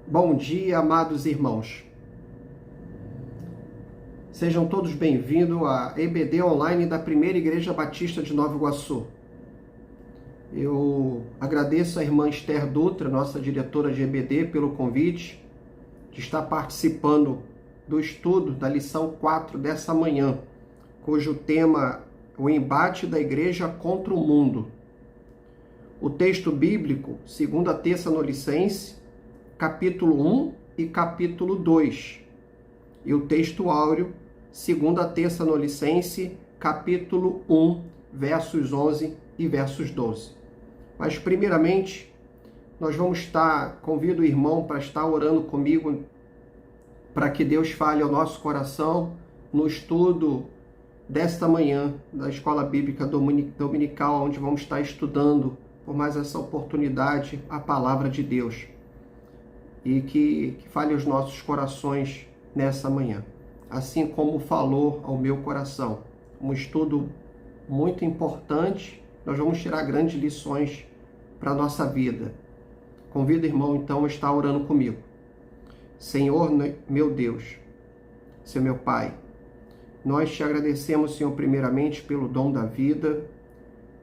Bom dia, amados irmãos. Sejam todos bem-vindos à EBD Online da Primeira Igreja Batista de Nova Iguaçu. Eu agradeço à irmã Esther Dutra, nossa diretora de EBD, pelo convite de estar participando do estudo da lição 4 dessa manhã, cujo tema é o embate da igreja contra o mundo. O texto bíblico, 2 Tessalonicenses, capítulo 1 e capítulo 2. E o texto áureo, 2 Tessalonicenses, capítulo 1, versos 11 e versos 12. Mas, primeiramente, convido o irmão para estar orando comigo, para que Deus fale ao nosso coração no estudo desta manhã da Escola Bíblica Dominical, onde vamos estar estudando, por mais essa oportunidade, a Palavra de Deus. E que fale aos nossos corações nessa manhã, assim como falou ao meu coração. Um estudo muito importante, nós vamos tirar grandes lições para a nossa vida. Convido o irmão, então, a estar orando comigo. Senhor, meu Deus, Senhor meu Pai, nós te agradecemos, Senhor, primeiramente pelo dom da vida,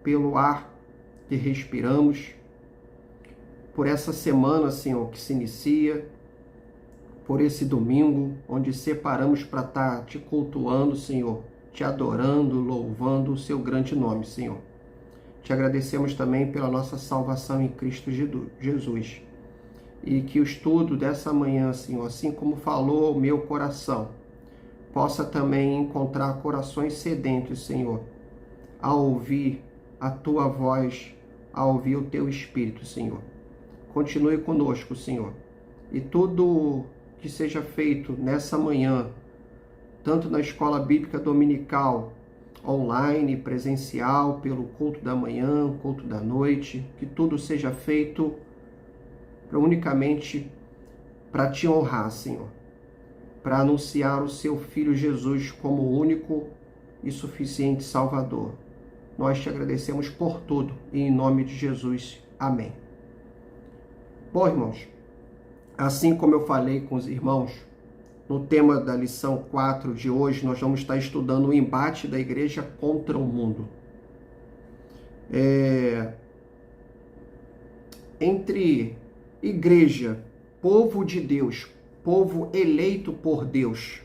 pelo ar que respiramos, por essa semana, Senhor, que se inicia, por esse domingo, onde separamos para estar te cultuando, Senhor, te adorando, louvando o seu grande nome, Senhor. Te agradecemos também pela nossa salvação em Cristo Jesus. E que o estudo dessa manhã, Senhor, assim como falou ao meu coração, possa também encontrar corações sedentos, Senhor, a ouvir a tua voz, a ouvir o teu Espírito, Senhor. Continue conosco, Senhor. E tudo que seja feito nessa manhã, tanto na Escola Bíblica Dominical, online, presencial, pelo culto da manhã, culto da noite, que tudo seja feito unicamente para te honrar, Senhor. Para anunciar o seu Filho Jesus como o único e suficiente Salvador. Nós te agradecemos por tudo e em nome de Jesus. Amém. Bom, irmãos, assim como eu falei com os irmãos, no tema da lição 4 de hoje, nós vamos estar estudando o embate da igreja contra o mundo. Entre igreja, povo de Deus, povo eleito por Deus,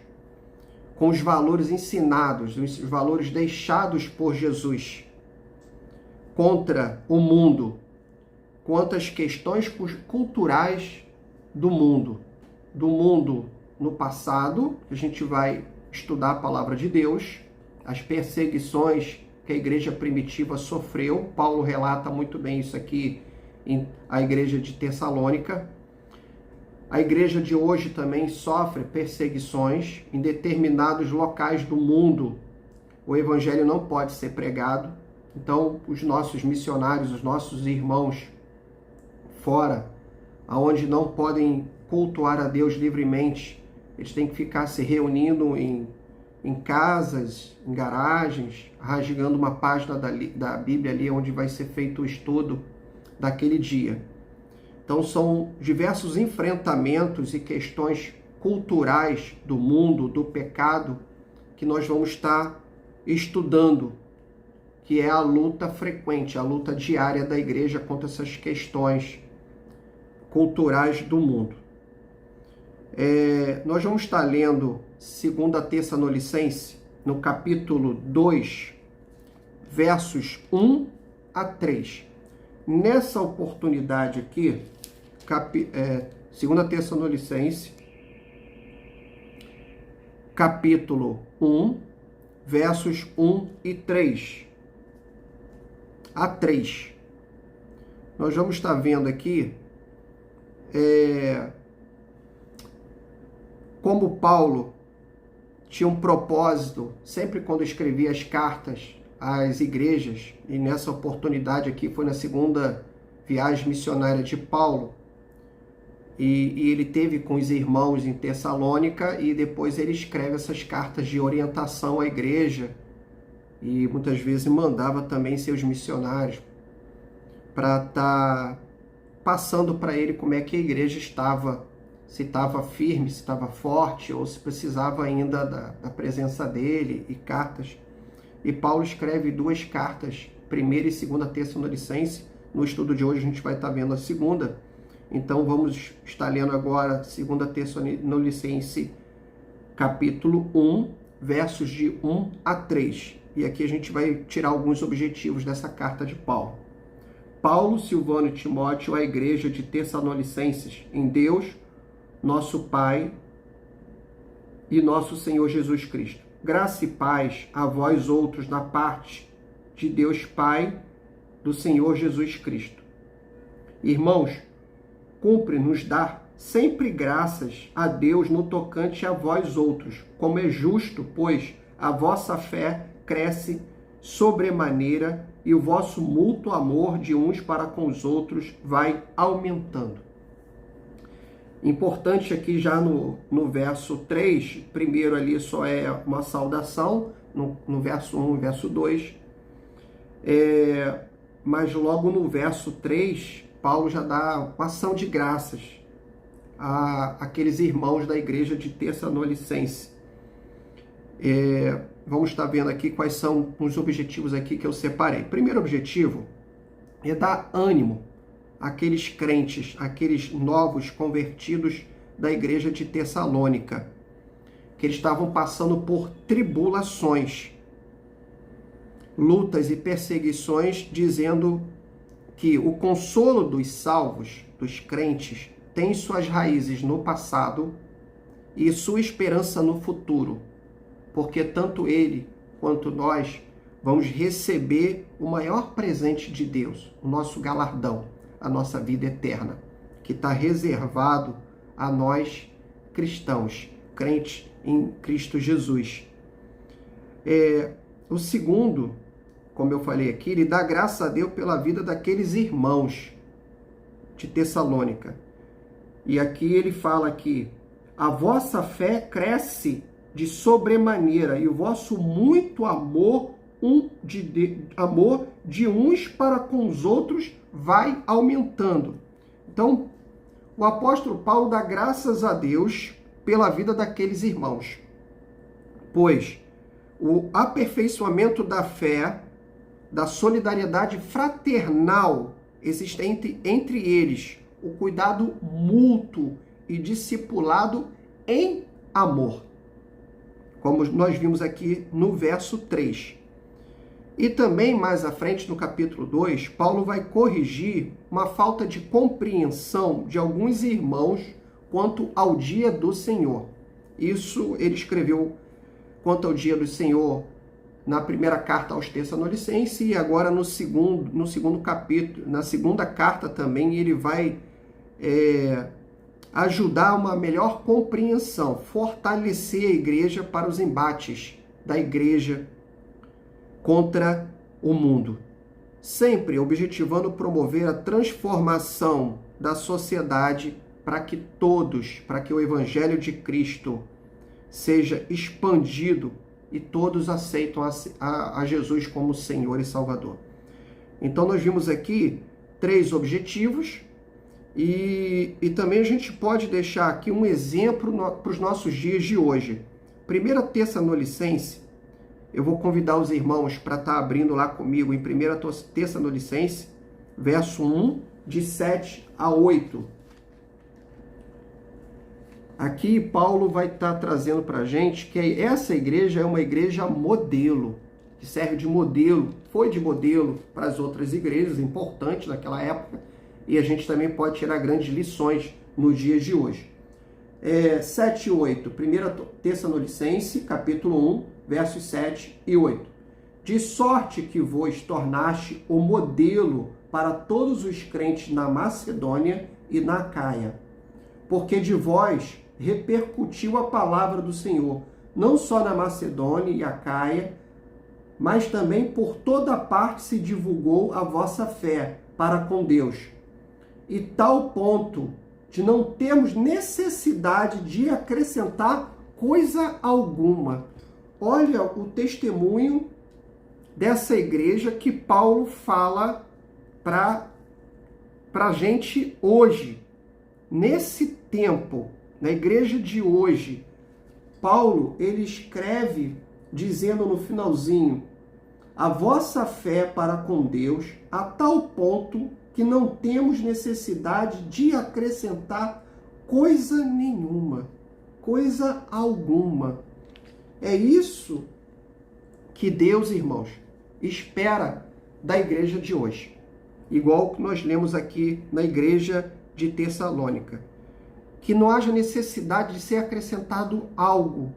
com os valores ensinados, os valores deixados por Jesus, contra o mundo, quantas questões culturais do mundo no passado, a gente vai estudar a palavra de Deus, as perseguições que a igreja primitiva sofreu. Paulo relata muito bem isso aqui em a igreja de Tessalônica. A igreja de hoje também sofre perseguições em determinados locais do mundo. O evangelho não pode ser pregado. Então, os nossos missionários, os nossos irmãos fora, aonde não podem cultuar a Deus livremente, eles têm que ficar se reunindo em casas, em garagens, rasgando uma página da Bíblia ali, onde vai ser feito o estudo daquele dia. Então, são diversos enfrentamentos e questões culturais do mundo, do pecado, que nós vamos estar estudando, que é a luta frequente, a luta diária da igreja contra essas questões culturais do mundo. Nós vamos estar lendo 2 Tessalonicenses, no capítulo 2, versos 1 a 3. Nessa oportunidade aqui, 2 Tessalonicenses, capítulo 1, versos 1 e 3 a 3. Nós vamos estar vendo aqui como Paulo tinha um propósito, sempre quando escrevia as cartas às igrejas, e nessa oportunidade aqui foi na segunda viagem missionária de Paulo, e ele teve com os irmãos em Tessalônica, e depois ele escreve essas cartas de orientação à igreja, e muitas vezes mandava também seus missionários para estar passando para ele como é que a igreja estava se estava firme, se estava forte, ou se precisava ainda da presença dele, e cartas. E Paulo escreve 2 cartas, 1ª e 2ª Tessalonicenses. No estudo de hoje a gente vai estar vendo a 2ª. Então vamos estar lendo agora 2ª Tessalonicenses, capítulo 1, versos de 1 a 3. E aqui a gente vai tirar alguns objetivos dessa carta de Paulo. Paulo, Silvano e Timóteo, à igreja de Tessalonicenses, em Deus, nosso Pai e nosso Senhor Jesus Cristo. Graça e paz a vós outros da parte de Deus Pai, do Senhor Jesus Cristo. Irmãos, cumpre nos dar sempre graças a Deus no tocante a vós outros, como é justo, pois a vossa fé cresce sobremaneira e o vosso mútuo amor de uns para com os outros vai aumentando. Importante aqui já no verso 3, primeiro ali só é uma saudação, no verso 1 e verso 2, mas logo no verso 3, Paulo já dá uma ação de graças àqueles irmãos da igreja de Tessalonicense. Vamos estar vendo aqui quais são os objetivos aqui que eu separei. Primeiro objetivo é dar ânimo àqueles crentes, aqueles novos convertidos da igreja de Tessalônica, que eles estavam passando por tribulações, lutas e perseguições, dizendo que o consolo dos salvos, dos crentes, tem suas raízes no passado e sua esperança no futuro, porque tanto ele quanto nós vamos receber o maior presente de Deus, o nosso galardão, a nossa vida eterna, que está reservado a nós cristãos, crentes em Cristo Jesus. O segundo, como eu falei aqui, ele dá graça a Deus pela vida daqueles irmãos de Tessalônica. E aqui ele fala que a vossa fé cresce de sobremaneira e o vosso muito amor amor de uns para com os outros vai aumentando. Então, o apóstolo Paulo dá graças a Deus pela vida daqueles irmãos, pois o aperfeiçoamento da fé, da solidariedade fraternal existente entre eles, o cuidado mútuo e discipulado em amor, como nós vimos aqui no verso 3. E também mais à frente, no capítulo 2, Paulo vai corrigir uma falta de compreensão de alguns irmãos quanto ao dia do Senhor. Isso ele escreveu quanto ao dia do Senhor na primeira carta aos Tessalonicenses e agora no segundo capítulo, na segunda carta também, ele vai ajudar uma melhor compreensão, fortalecer a igreja para os embates da igreja contra o mundo, sempre objetivando promover a transformação da sociedade para que o Evangelho de Cristo seja expandido e todos aceitam a Jesus como Senhor e Salvador. Então nós vimos aqui 3 objetivos e também a gente pode deixar aqui um exemplo para os nossos dias de hoje. 1 Tessalonicenses, eu vou convidar os irmãos para estar abrindo lá comigo em 1 Tessalonicenses, verso 1, de 7 a 8. Aqui Paulo vai estar trazendo para a gente que essa igreja é uma igreja modelo, que serve de modelo, foi de modelo para as outras igrejas importantes naquela época, e a gente também pode tirar grandes lições nos dias de hoje. 7 e 8, 1 Tessalonicenses, capítulo 1, versos 7 e 8. De sorte que vos tornaste o modelo para todos os crentes na Macedônia e na Acaia, porque de vós repercutiu a palavra do Senhor, não só na Macedônia e Acaia, mas também por toda parte se divulgou a vossa fé para com Deus, e tal ponto de não termos necessidade de acrescentar coisa alguma. Olha o testemunho dessa igreja que Paulo fala para a gente hoje, nesse tempo Na igreja de hoje, Paulo, ele escreve dizendo no finalzinho: a vossa fé para com Deus a tal ponto que não temos necessidade de acrescentar coisa nenhuma, coisa alguma. É isso que Deus, irmãos, espera da igreja de hoje. Igual que nós lemos aqui na igreja de Tessalônica. Que não haja necessidade de ser acrescentado algo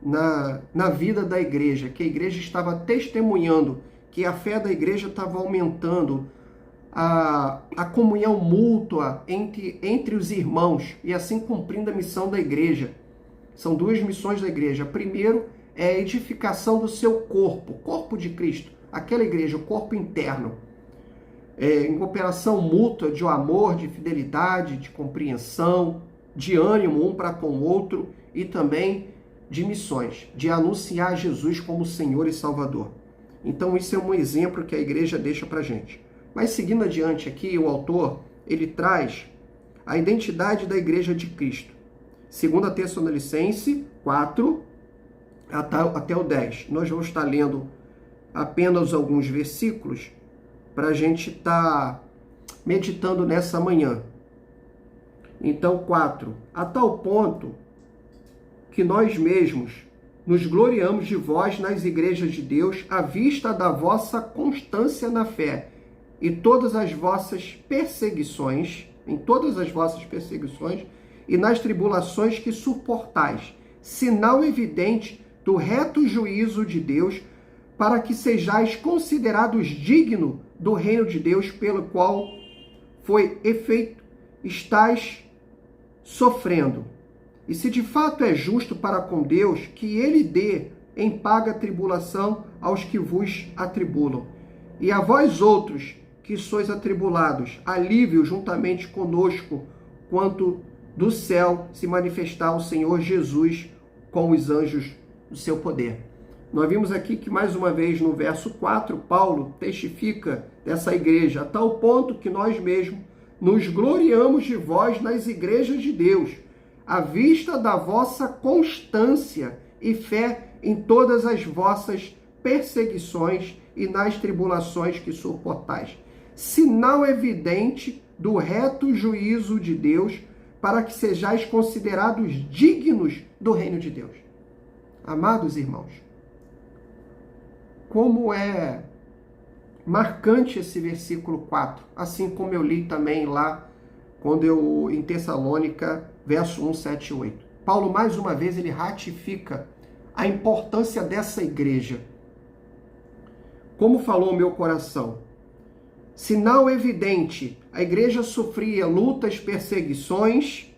na vida da igreja, que a igreja estava testemunhando, que a fé da igreja estava aumentando, a comunhão mútua entre os irmãos, e assim cumprindo a missão da igreja. São duas missões da igreja. Primeiro é a edificação do seu corpo, o corpo de Cristo, aquela igreja, o corpo interno, em cooperação mútua de amor, de fidelidade, de compreensão, de ânimo um para com o outro, e também de missões, de anunciar Jesus como Senhor e Salvador. Então isso é um exemplo que a igreja deixa para a gente. Mas seguindo adiante aqui, o autor, ele traz a identidade da igreja de Cristo. 2 Tessalonicenses 4, até o 10. Nós vamos estar lendo apenas alguns versículos para a gente estar meditando nessa manhã. Então, 4. A tal ponto que nós mesmos nos gloriamos de vós nas igrejas de Deus, à vista da vossa constância na fé e todas as vossas perseguições, e nas tribulações que suportais, sinal evidente do reto juízo de Deus, para que sejais considerados dignos do reino de Deus, pelo qual foi efeito, estais sofrendo. E se de fato é justo para com Deus, que ele dê em paga tribulação aos que vos atribulam. E a vós outros, que sois atribulados, alívio juntamente conosco, quanto do céu se manifestar o Senhor Jesus com os anjos do seu poder. Nós vimos aqui que, mais uma vez, no verso 4, Paulo testifica dessa igreja, a tal ponto que nós mesmos nos gloriamos de vós nas igrejas de Deus, à vista da vossa constância e fé em todas as vossas perseguições e nas tribulações que suportais. Sinal evidente do reto juízo de Deus, para que sejais considerados dignos do reino de Deus. Amados irmãos, como é marcante esse versículo 4, assim como eu li também lá em Tessalônica, verso 1, 7 e 8. Paulo, mais uma vez, ele ratifica a importância dessa igreja. Como falou o meu coração, sinal evidente, a igreja sofria lutas, perseguições,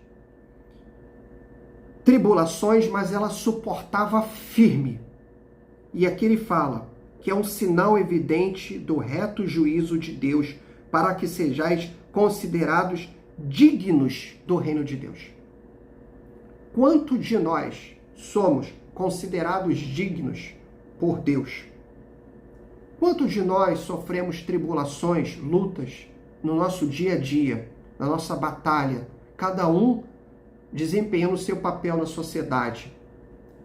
tribulações, mas ela suportava firme. E aqui ele fala que é um sinal evidente do reto juízo de Deus, para que sejais considerados dignos do reino de Deus. Quanto de nós somos considerados dignos por Deus? Quantos de nós sofremos tribulações, lutas no nosso dia a dia, na nossa batalha, cada um desempenhando o seu papel na sociedade,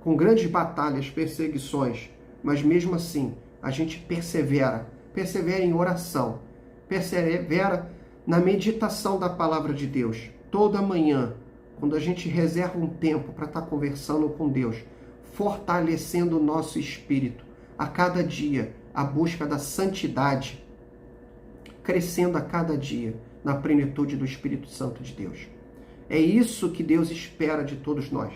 com grandes batalhas, perseguições, mas mesmo assim a gente persevera em oração, persevera na meditação da palavra de Deus. Toda manhã, quando a gente reserva um tempo para estar conversando com Deus, fortalecendo o nosso espírito, a cada dia, a busca da santidade, crescendo a cada dia na plenitude do Espírito Santo de Deus. É isso que Deus espera de todos nós,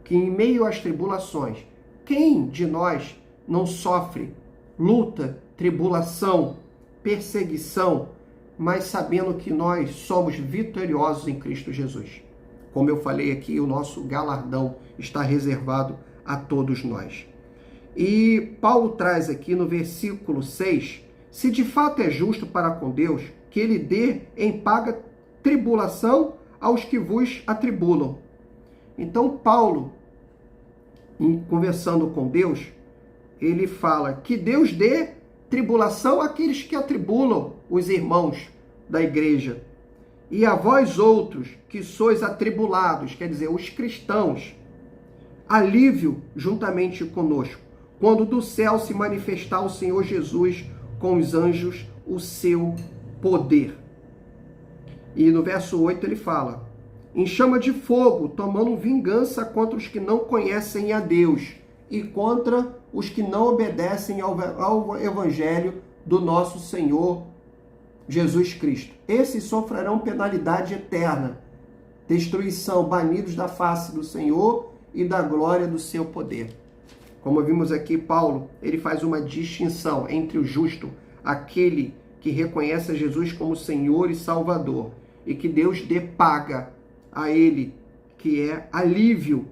que em meio às tribulações, quem de nós não sofre luta, tribulação, perseguição, mas sabendo que nós somos vitoriosos em Cristo Jesus? Como eu falei aqui, o nosso galardão está reservado a todos nós. E Paulo traz aqui no versículo 6, se de fato é justo para com Deus, que ele dê em paga tribulação aos que vos atribulam. Então Paulo, conversando com Deus, ele fala que Deus dê tribulação àqueles que atribulam os irmãos da igreja. E a vós outros, que sois atribulados, quer dizer, os cristãos, alívio juntamente conosco, quando do céu se manifestar o Senhor Jesus com os anjos, o seu poder. E no verso 8 ele fala, em chama de fogo, tomando vingança contra os que não conhecem a Deus e contra os que não obedecem ao evangelho do nosso Senhor Jesus Cristo. Esses sofrerão penalidade eterna, destruição, banidos da face do Senhor e da glória do seu poder. Como vimos aqui, Paulo, ele faz uma distinção entre o justo, aquele que reconhece a Jesus como Senhor e Salvador, e que Deus dê paga a ele, que é alívio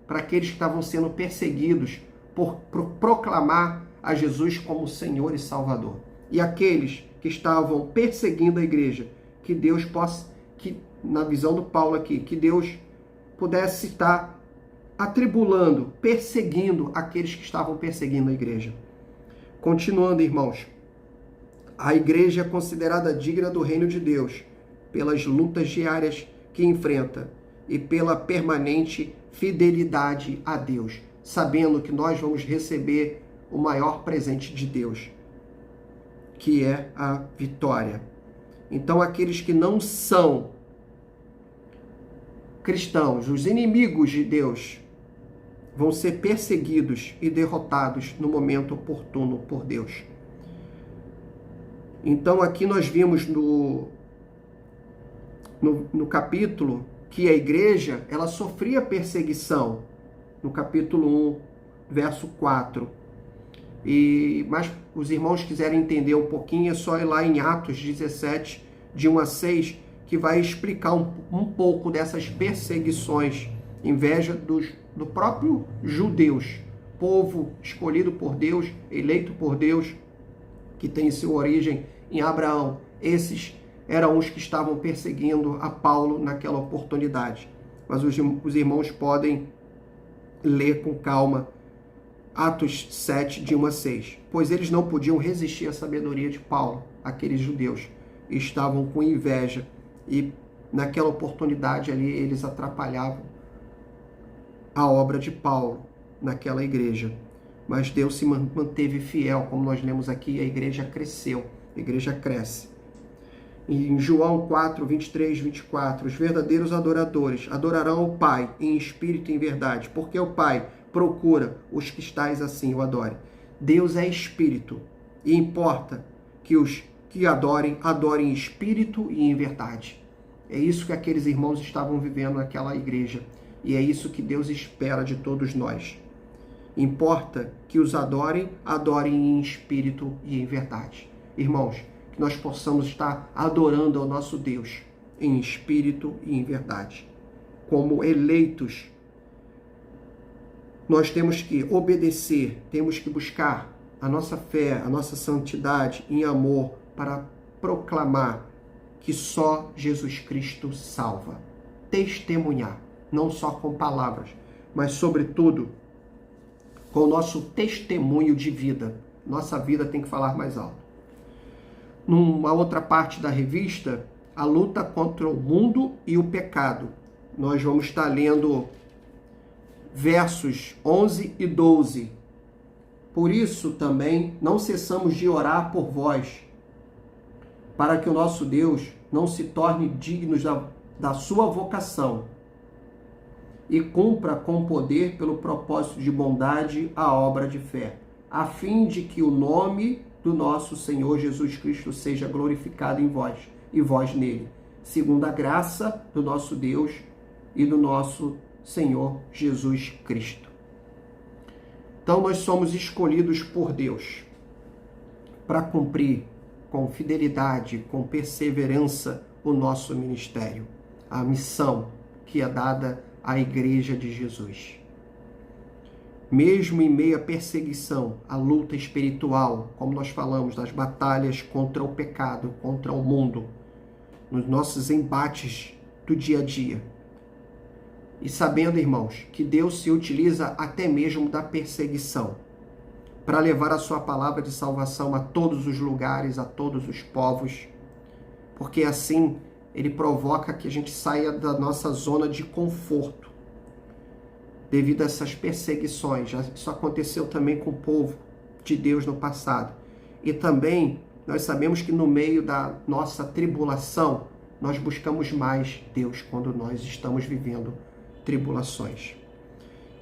para aqueles que estavam sendo perseguidos por proclamar a Jesus como Senhor e Salvador. E aqueles que estavam perseguindo a igreja, que Deus possa, que na visão do Paulo aqui, que Deus pudesse estar atribulando, perseguindo aqueles que estavam perseguindo a igreja. Continuando, irmãos, a igreja é considerada digna do reino de Deus pelas lutas diárias que enfrenta e pela permanente fidelidade a Deus, sabendo que nós vamos receber o maior presente de Deus, que é a vitória. Então, aqueles que não são cristãos, os inimigos de Deus, vão ser perseguidos e derrotados no momento oportuno por Deus. Então, aqui nós vimos no capítulo que a igreja, ela sofria perseguição, no capítulo 1, verso 4. Mas os irmãos quiserem entender um pouquinho, é só ir lá em Atos 17, de 1 a 6, que vai explicar um pouco dessas perseguições, inveja do próprio judeus, povo escolhido por Deus, eleito por Deus, que tem sua origem em Abraão. Esses eram os que estavam perseguindo a Paulo naquela oportunidade. Mas os irmãos podem ler com calma Atos 7, de 1 a 6. Pois eles não podiam resistir à sabedoria de Paulo, aqueles judeus. Estavam com inveja e naquela oportunidade ali eles atrapalhavam a obra de Paulo naquela igreja. Mas Deus se manteve fiel, como nós lemos aqui, a igreja cresceu, a igreja cresce. Em João 4, 23, 24, os verdadeiros adoradores adorarão o Pai em espírito e em verdade, porque o Pai procura os que estáis assim o adorem. Deus é espírito e importa que os que adorem em espírito e em verdade. É isso que aqueles irmãos estavam vivendo naquela igreja e é isso que Deus espera de todos nós. Importa que os adorem em espírito e em verdade. Irmãos, que nós possamos estar adorando ao nosso Deus em espírito e em verdade. Como eleitos, nós temos que obedecer, temos que buscar a nossa fé, a nossa santidade em amor para proclamar que só Jesus Cristo salva. Testemunhar, não só com palavras, mas sobretudo com o nosso testemunho de vida. Nossa vida tem que falar mais alto. Numa outra parte da revista, a luta contra o mundo e o pecado. Nós vamos estar lendo versos 11 e 12. Por isso também não cessamos de orar por vós, para que o nosso Deus não se torne digno da sua vocação e cumpra com poder pelo propósito de bondade a obra de fé, a fim de que o nome do nosso Senhor Jesus Cristo seja glorificado em vós e vós nele, segundo a graça do nosso Deus e do nosso Senhor Jesus Cristo. Então nós somos escolhidos por Deus para cumprir com fidelidade, com perseverança o nosso ministério, a missão que é dada à Igreja de Jesus. Mesmo em meio à perseguição, à luta espiritual, como nós falamos, das batalhas contra o pecado, contra o mundo, nos nossos embates do dia a dia. E sabendo, irmãos, que Deus se utiliza até mesmo da perseguição para levar a sua palavra de salvação a todos os lugares, a todos os povos, porque assim ele provoca que a gente saia da nossa zona de conforto, devido a essas perseguições. Isso aconteceu também com o povo de Deus no passado. E também nós sabemos que no meio da nossa tribulação, nós buscamos mais Deus quando nós estamos vivendo tribulações.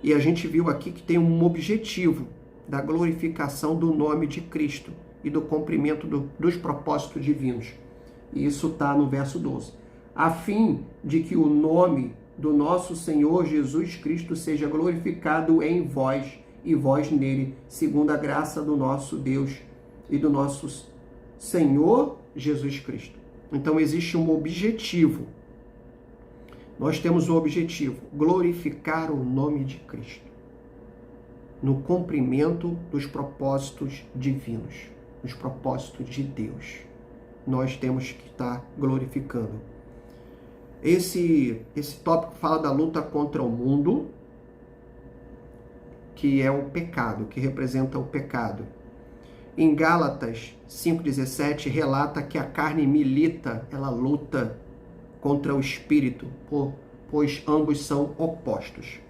E a gente viu aqui que tem um objetivo da glorificação do nome de Cristo e do cumprimento dos propósitos divinos. E isso está no verso 12. A fim de que o nome do nosso Senhor Jesus Cristo seja glorificado em vós e vós nele, segundo a graça do nosso Deus e do nosso Senhor Jesus Cristo. Então existe um objetivo. Nós temos um objetivo: glorificar o nome de Cristo no cumprimento dos propósitos divinos, dos propósitos de Deus. Nós temos que estar glorificando. Esse tópico fala da luta contra o mundo, que é o pecado, que representa o pecado. Em Gálatas 5,17 relata que a carne milita, ela luta contra o espírito, pois ambos são opostos.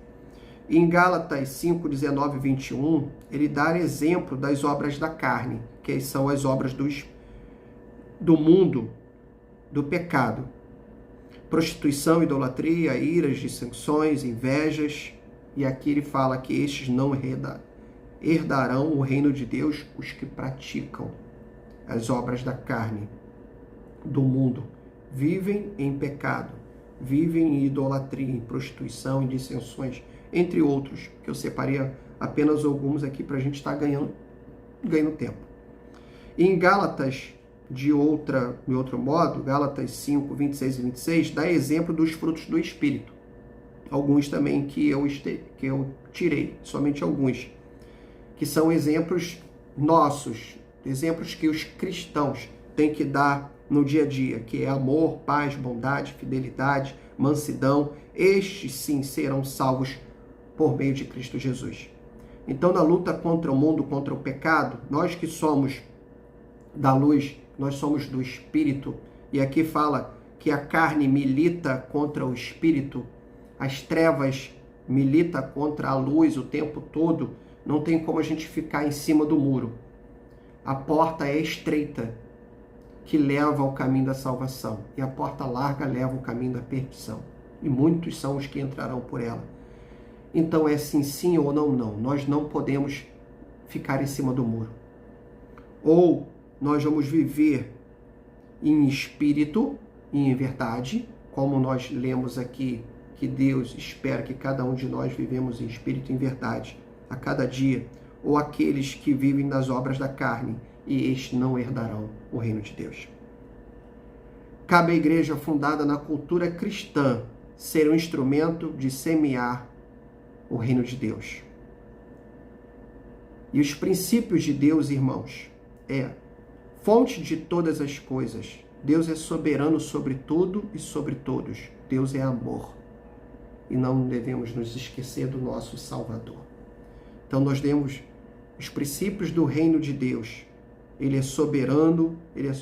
Em Gálatas 5,19 e 21, ele dá exemplo das obras da carne, que são as obras do mundo, do pecado. Prostituição, idolatria, iras, dissensões, invejas. E aqui ele fala que estes não herdarão o reino de Deus, os que praticam as obras da carne, do mundo. Vivem em pecado, vivem em idolatria, em prostituição, em dissensões, entre outros, que eu separei apenas alguns aqui para a gente estar ganhando tempo. E em Gálatas, de outro modo, Gálatas 5, 26 e 26, dá exemplo dos frutos do Espírito. Alguns também que eu tirei, somente alguns, que são exemplos nossos, exemplos que os cristãos têm que dar no dia a dia, que é amor, paz, bondade, fidelidade, mansidão. Estes sim serão salvos por meio de Cristo Jesus. Então, na luta contra o mundo, contra o pecado, nós que somos da luz, nós somos do Espírito, e aqui fala que a carne milita contra o Espírito, as trevas milita contra a luz o tempo todo, não tem como a gente ficar em cima do muro. A porta é estreita, que leva ao caminho da salvação, e a porta larga leva ao caminho da perdição, e muitos são os que entrarão por ela. Então é sim ou não, não. Nós não podemos ficar em cima do muro. Ou nós vamos viver em espírito e em verdade, como nós lemos aqui, que Deus espera que cada um de nós vivemos em espírito e em verdade a cada dia, ou aqueles que vivem nas obras da carne, e estes não herdarão o reino de Deus. Cabe à igreja fundada na cultura cristã ser um instrumento de semear o reino de Deus. E os princípios de Deus, irmãos, é fonte de todas as coisas. Deus é soberano sobre tudo e sobre todos. Deus é amor. E não devemos nos esquecer do nosso Salvador. Então nós temos os princípios do reino de Deus. Ele é soberano, ele é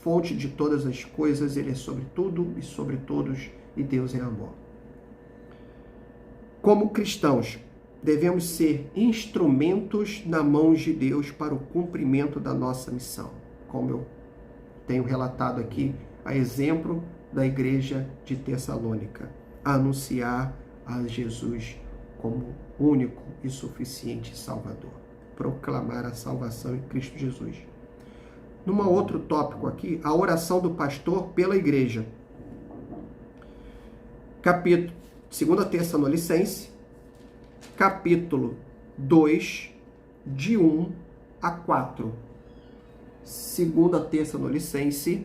fonte de todas as coisas, ele é sobre tudo e sobre todos, e Deus é amor. Como cristãos, devemos ser instrumentos na mão de Deus para o cumprimento da nossa missão, como eu tenho relatado aqui, a exemplo da igreja de Tessalônica, anunciar a Jesus como único e suficiente Salvador, proclamar a salvação em Cristo Jesus. Num outro tópico aqui, a oração do pastor pela igreja. Capítulo 2 Tessalonicenses, capítulo 2, de 1 a 4. 2 Tessalonicenses,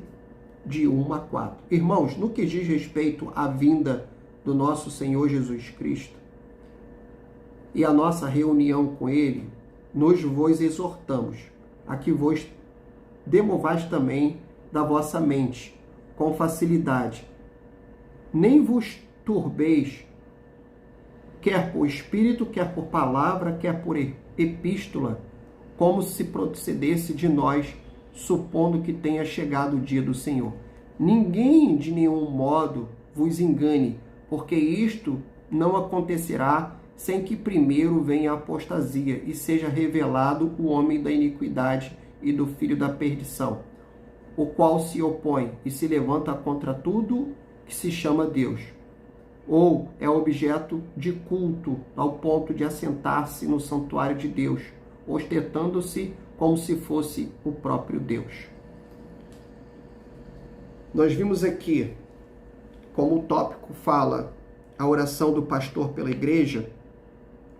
de 1 a 4. Irmãos, no que diz respeito à vinda do nosso Senhor Jesus Cristo e a nossa reunião com Ele, nós vos exortamos a que vos demovais também da vossa mente com facilidade. Nem vos turbeis, quer por espírito, quer por palavra, quer por epístola, como se procedesse de nós, supondo que tenha chegado o dia do Senhor. Ninguém de nenhum modo vos engane, porque isto não acontecerá sem que primeiro venha a apostasia e seja revelado o homem da iniquidade e do filho da perdição, o qual se opõe e se levanta contra tudo que se chama Deus, ou é objeto de culto ao ponto de assentar-se no santuário de Deus, ostentando-se como se fosse o próprio Deus. Nós vimos aqui, como o tópico fala, a oração do pastor pela igreja,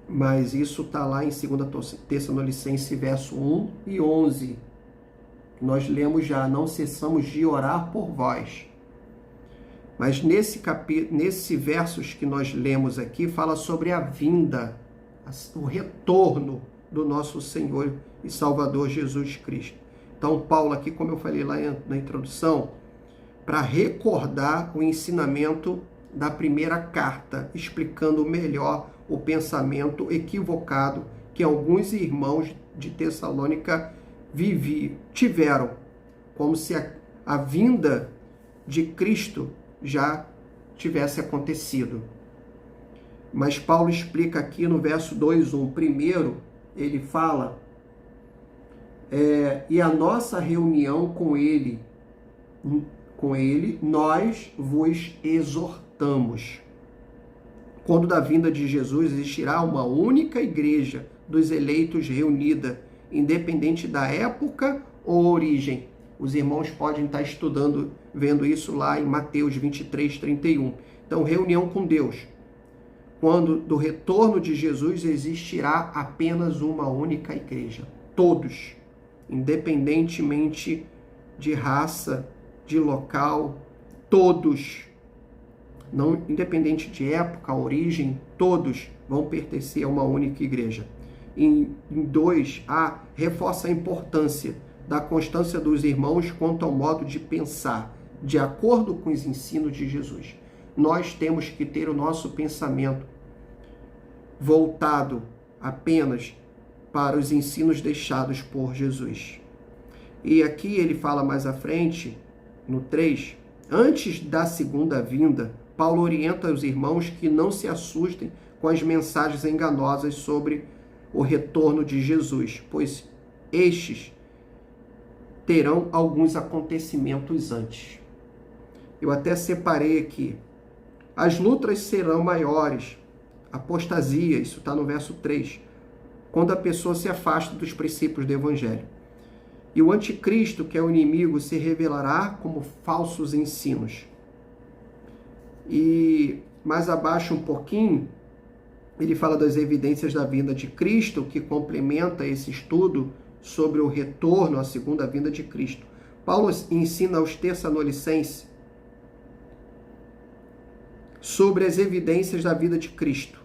mas isso está lá em 2 Tessalonicenses, verso 1 e 11. Nós lemos já, não cessamos de orar por vós. Mas nesse versos que nós lemos aqui, fala sobre a vinda, o retorno do nosso Senhor e Salvador Jesus Cristo. Então, Paulo aqui, como eu falei lá na introdução, para recordar o ensinamento da primeira carta, explicando melhor o pensamento equivocado que alguns irmãos de Tessalônica tiveram, como se a vinda de Cristo já tivesse acontecido. Mas Paulo explica aqui no verso 2:1. Primeiro, ele fala, e a nossa reunião com ele, nós vos exortamos. Quando da vinda de Jesus existirá uma única igreja dos eleitos reunida, independente da época ou origem. Os irmãos podem estar estudando, vendo isso lá em Mateus 23:31. Então, reunião com Deus. Quando do retorno de Jesus existirá apenas uma única igreja. Todos, independentemente de raça, de local, todos, não independente de época, origem, todos vão pertencer a uma única igreja. Em 2a, reforça a importância da constância dos irmãos quanto ao modo de pensar, de acordo com os ensinos de Jesus. Nós temos que ter o nosso pensamento voltado apenas para os ensinos deixados por Jesus. E aqui ele fala mais à frente, no 3, antes da segunda vinda, Paulo orienta os irmãos que não se assustem com as mensagens enganosas sobre o retorno de Jesus, pois estes terão alguns acontecimentos antes. Eu até separei aqui. As lutas serão maiores. Apostasia, isso está no verso 3, quando a pessoa se afasta dos princípios do Evangelho. E o anticristo, que é o inimigo, se revelará como falsos ensinos. E mais abaixo um pouquinho, ele fala das evidências da vinda de Cristo, que complementa esse estudo sobre o retorno, a segunda vinda de Cristo. Paulo ensina aos Tessalonicenses sobre as evidências da vida de Cristo.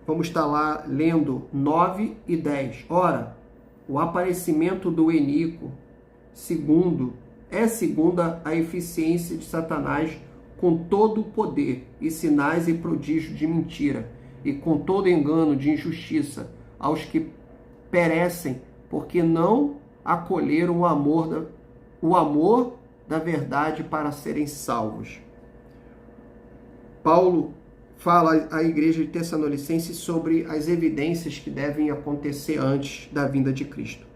Vamos estar lá lendo 9 e 10. Ora, o aparecimento do iníquo, segundo a eficiência de Satanás, com todo o poder e sinais e prodígios de mentira, e com todo engano de injustiça, aos que perecem, porque não acolheram o amor da verdade para serem salvos. Paulo fala à igreja de Tessalonicenses sobre as evidências que devem acontecer antes da vinda de Cristo.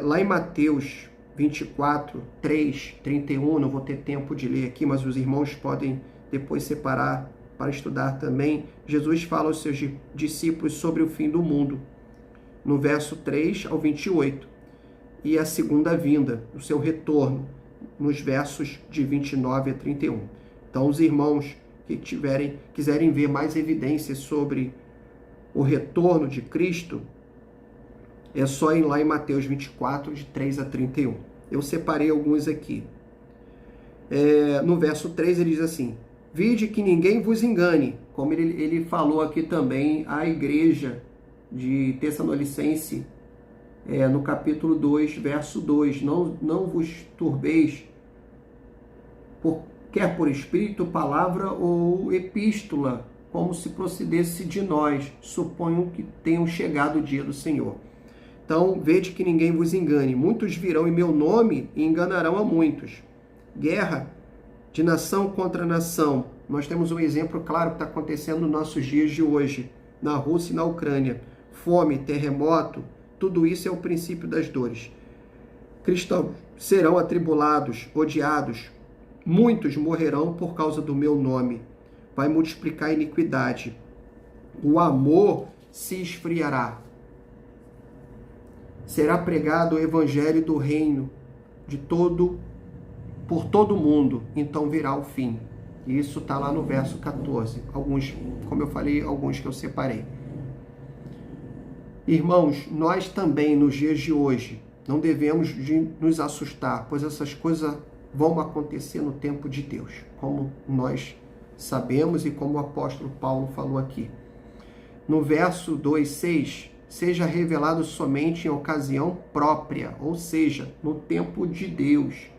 Lá em Mateus 24, 3, 31, não vou ter tempo de ler aqui, mas os irmãos podem depois separar para estudar também. Jesus fala aos seus discípulos sobre o fim do mundo, no verso 3 ao 28, e a segunda vinda, o seu retorno, nos versos de 29 a 31. Então, os irmãos que quiserem ver mais evidências sobre o retorno de Cristo, é só ir lá em Mateus 24, de 3 a 31. Eu separei alguns aqui. No verso 3 ele diz assim: vide que ninguém vos engane, como ele falou aqui também à igreja de Tessalonicense, no capítulo 2, verso 2, não vos turbeis, quer por espírito, palavra ou epístola, como se procedesse de nós, suponho que tenham chegado o dia do Senhor. Então, vede que ninguém vos engane. Muitos virão em meu nome e enganarão a muitos. guerra de nação contra nação. Nós temos um exemplo claro que está acontecendo nos nossos dias de hoje, na Rússia e na Ucrânia. Fome, terremoto, tudo isso é o princípio das dores. Cristãos serão atribulados, odiados. Muitos morrerão por causa do meu nome. Vai multiplicar a iniquidade. O amor se esfriará. Será pregado o evangelho do reino por todo mundo, então virá o fim. E isso está lá no verso 14. Alguns, como eu falei, alguns que eu separei. Irmãos, nós também, nos dias de hoje, não devemos nos assustar, pois essas coisas vão acontecer no tempo de Deus, como nós sabemos e como o apóstolo Paulo falou aqui. No verso 2:6, seja revelado somente em ocasião própria, ou seja, no tempo de Deus.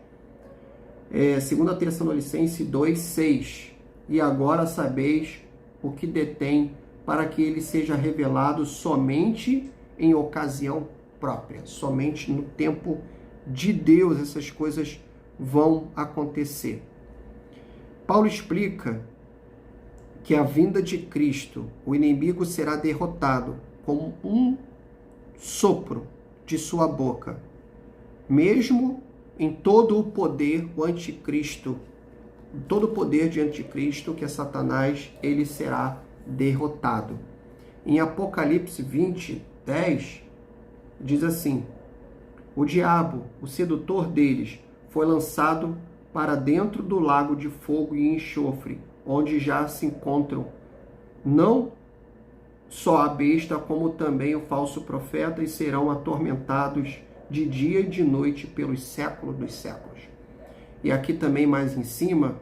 2 Tessalonicenses 2:6, e agora sabeis o que detém, para que ele seja revelado somente em ocasião própria, somente no tempo de Deus essas coisas vão acontecer. Paulo explica que a vinda de Cristo, o inimigo será derrotado com um sopro de sua boca, mesmo em todo o poder, o anticristo, todo o poder de anticristo, que é Satanás, ele será derrotado. Em Apocalipse 20:10, diz assim: o diabo, o sedutor deles, foi lançado para dentro do lago de fogo e enxofre, onde já se encontram não só a besta, como também o falso profeta, e serão atormentados de dia e de noite pelos séculos dos séculos. E aqui também mais em cima,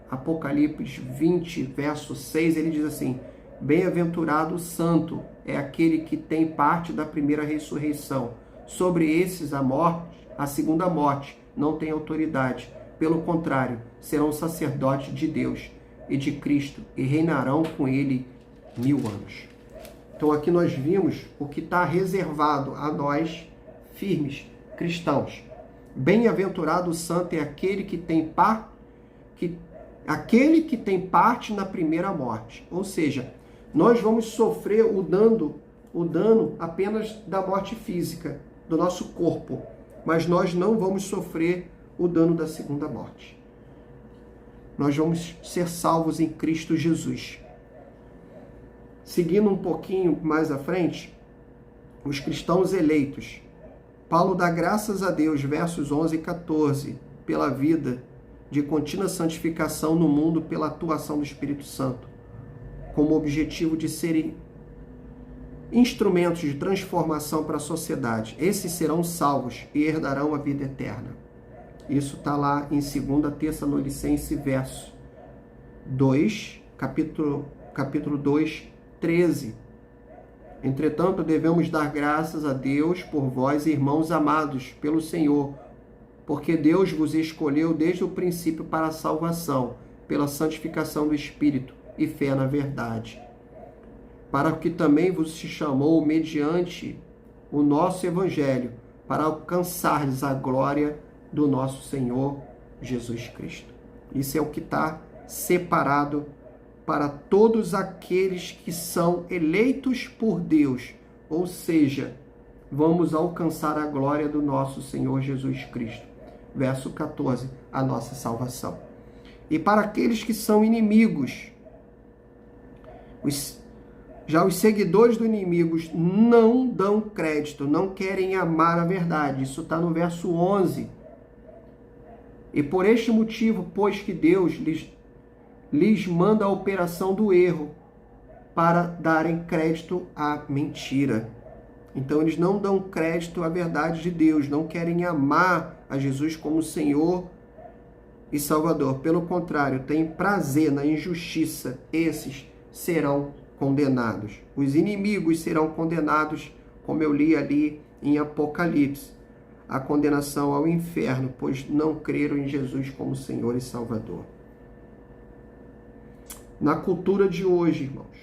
Apocalipse 20, verso 6, ele diz assim: bem-aventurado o santo é aquele que tem parte da primeira ressurreição. Sobre esses a segunda morte não tem autoridade. Pelo contrário, serão sacerdotes de Deus e de Cristo e reinarão com ele 1000 anos. Então aqui nós vimos o que está reservado a nós firmes cristãos. Bem-aventurado o santo é aquele que tem parte na primeira morte. Ou seja, nós vamos sofrer o dano apenas da morte física, do nosso corpo, mas nós não vamos sofrer o dano da segunda morte. Nós vamos ser salvos em Cristo Jesus. Seguindo um pouquinho mais à frente, os cristãos eleitos. Paulo dá graças a Deus, versos 11 e 14, pela vida de contínua santificação no mundo pela atuação do Espírito Santo, como objetivo de serem instrumentos de transformação para a sociedade. Esses serão salvos e herdarão a vida eterna. Isso está lá em 2 Tessalonicenses, verso 2, capítulo 2, 13. Entretanto, devemos dar graças a Deus por vós, irmãos amados, pelo Senhor, porque Deus vos escolheu desde o princípio para a salvação, pela santificação do Espírito e fé na verdade, para que também vos se chamou mediante o nosso Evangelho, para alcançardes a glória do nosso Senhor Jesus Cristo. Isso é o que está separado para todos aqueles que são eleitos por Deus, ou seja, vamos alcançar a glória do nosso Senhor Jesus Cristo. Verso 14, a nossa salvação. E para aqueles que são inimigos, já os seguidores do inimigo não dão crédito, não querem amar a verdade. Isso está no verso 11. E por este motivo, pois que Deus lhes manda a operação do erro para darem crédito à mentira. Então eles não dão crédito à verdade de Deus, não querem amar a Jesus como Senhor e Salvador. Pelo contrário, têm prazer na injustiça. Esses serão condenados. Os inimigos serão condenados, como eu li ali em Apocalipse, a condenação ao inferno, pois não creram em Jesus como Senhor e Salvador. Na cultura de hoje, irmãos,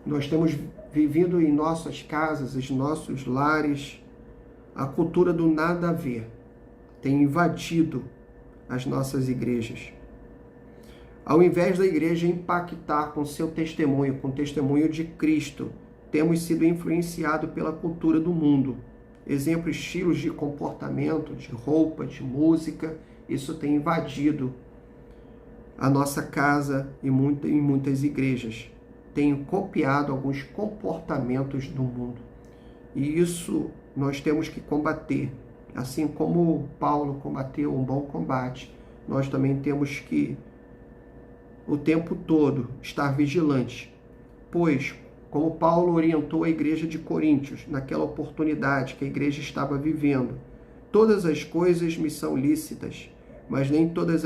nós temos vivido em nossas casas, em nossos lares, a cultura do nada a ver. tem invadido as nossas igrejas. Ao invés da igreja impactar com seu testemunho, com o testemunho de Cristo, temos sido influenciados pela cultura do mundo. Exemplos, estilos de comportamento, de roupa, de música, isso tem invadido a nossa casa e em muitas igrejas. Tem copiado alguns comportamentos do mundo. E isso nós temos que combater. Assim como Paulo combateu um bom combate, nós também temos que, o tempo todo, estar vigilantes. Pois, como Paulo orientou a igreja de Coríntios, naquela oportunidade que a igreja estava vivendo, todas as coisas me são lícitas, mas nem todas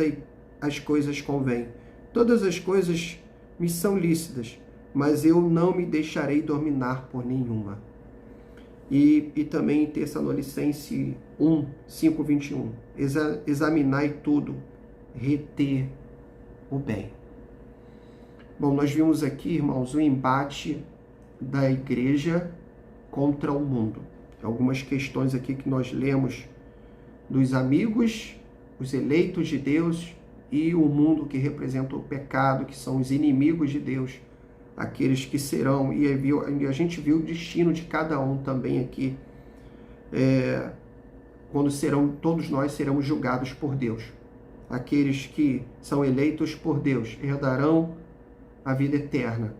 as coisas convêm. Todas as coisas me são lícitas, mas eu não me deixarei dominar por nenhuma. E também em Tessalonicenses 5:21, examinai tudo, reter o bem. Bom, nós vimos aqui, irmãos, o embate da igreja contra o mundo. Algumas questões aqui que nós lemos dos amigos, os eleitos de Deus e o mundo que representa o pecado, que são os inimigos de Deus, aqueles que serão, e a gente viu o destino de cada um também aqui, quando todos nós seremos julgados por Deus. Aqueles que são eleitos por Deus herdarão a vida eterna,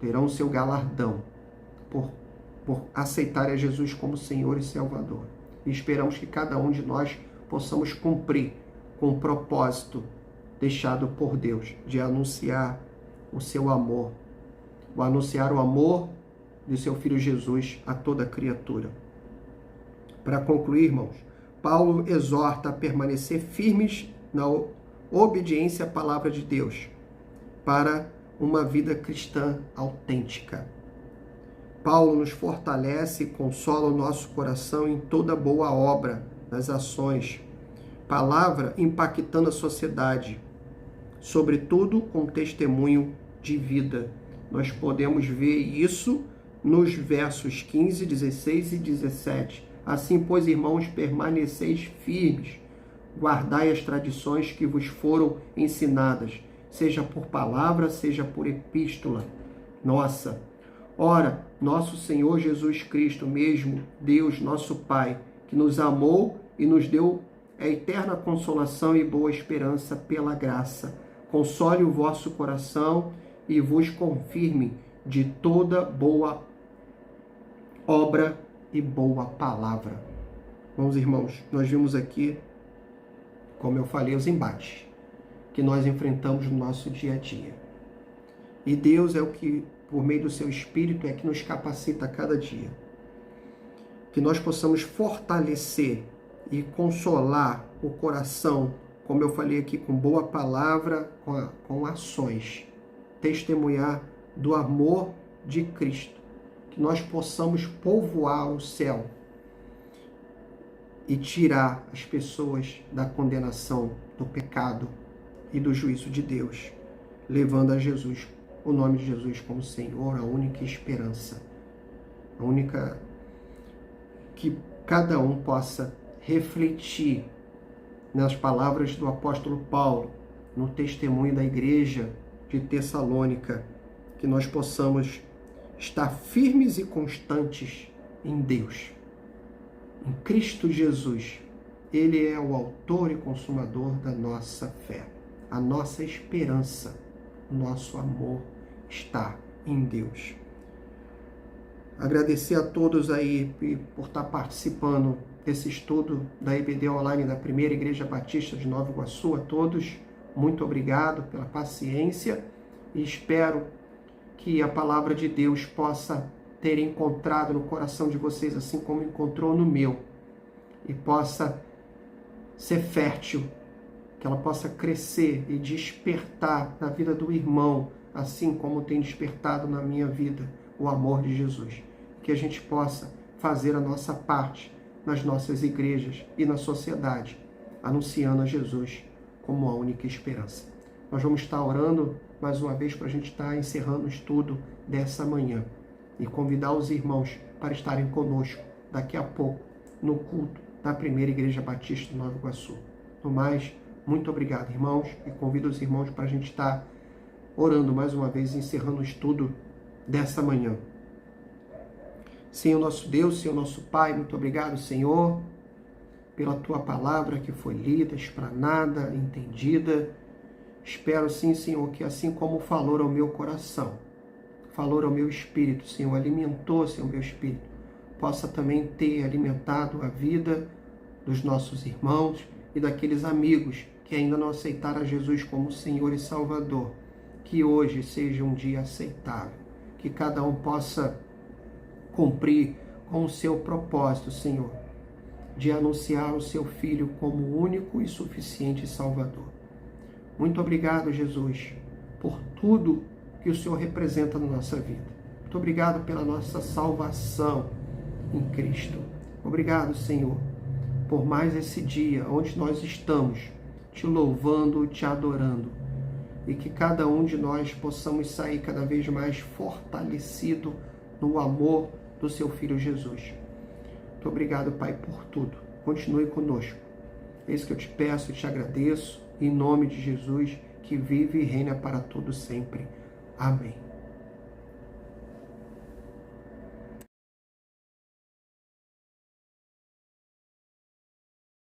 terão seu galardão por aceitar a Jesus como Senhor e Salvador. E esperamos que cada um de nós possamos cumprir com o propósito deixado por Deus de anunciar o seu amor, anunciar o amor de seu Filho Jesus a toda criatura. Para concluir, irmãos, Paulo exorta a permanecer firmes na obediência à palavra de Deus para uma vida cristã autêntica. Paulo nos fortalece e consola o nosso coração em toda boa obra, nas ações, palavra impactando a sociedade, sobretudo com testemunho de vida. Nós podemos ver isso nos versos 15, 16 e 17. Assim, pois, irmãos, permaneceis firmes, guardai as tradições que vos foram ensinadas, seja por palavra, seja por epístola nossa. Ora, nosso Senhor Jesus Cristo mesmo, Deus, nosso Pai, que nos amou e nos deu a eterna consolação e boa esperança pela graça, console o vosso coração e vos confirme de toda boa obra e boa palavra. Bons irmãos, nós vimos aqui, como eu falei, os embates que nós enfrentamos no nosso dia a dia. E Deus é o que, por meio do seu Espírito, é que nos capacita a cada dia. Que nós possamos fortalecer e consolar o coração, como eu falei aqui, com boa palavra, com ações. Testemunhar do amor de Cristo. Que nós possamos povoar o céu e tirar as pessoas da condenação, do pecado e do juízo de Deus, levando a Jesus, o nome de Jesus como Senhor, a única esperança, a única que cada um possa refletir nas palavras do apóstolo Paulo, no testemunho da igreja de Tessalônica, que nós possamos estar firmes e constantes em Deus, em Cristo Jesus. Ele é o autor e consumador da nossa fé. A nossa esperança, o nosso amor está em Deus. Agradecer a todos aí por estar participando desse estudo da EBD Online da Primeira Igreja Batista de Nova Iguaçu. A todos, muito obrigado pela paciência e espero que a palavra de Deus possa ter encontrado no coração de vocês, assim como encontrou no meu, e possa ser fértil, que ela possa crescer e despertar na vida do irmão, assim como tem despertado na minha vida o amor de Jesus. Que a gente possa fazer a nossa parte nas nossas igrejas e na sociedade, anunciando a Jesus como a única esperança. Nós vamos estar orando mais uma vez para a gente estar encerrando o estudo dessa manhã e convidar os irmãos para estarem conosco daqui a pouco no culto da Primeira Igreja Batista do Nova Iguaçu. No mais, muito obrigado, irmãos, e convido os irmãos para a gente estar orando mais uma vez, encerrando o estudo desta manhã. Senhor nosso Deus, Senhor nosso Pai, muito obrigado, Senhor, pela Tua palavra que foi lida, explanada, entendida. Espero sim, Senhor, que assim como falou ao meu coração, falou ao meu espírito, Senhor, alimentou, Senhor, meu espírito, possa também ter alimentado a vida dos nossos irmãos e daqueles amigos que ainda não aceitaram a Jesus como Senhor e Salvador. Que hoje seja um dia aceitável, que cada um possa cumprir com o seu propósito, Senhor, de anunciar o seu Filho como único e suficiente Salvador. Muito obrigado, Jesus, por tudo que o Senhor representa na nossa vida. Muito obrigado pela nossa salvação em Cristo. Obrigado, Senhor, por mais esse dia onde nós estamos te louvando, te adorando, e que cada um de nós possamos sair cada vez mais fortalecido no amor do seu Filho Jesus. Muito obrigado, Pai, por tudo. Continue conosco. É isso que eu te peço e te agradeço, em nome de Jesus, que vive e reina para todo sempre. Amém.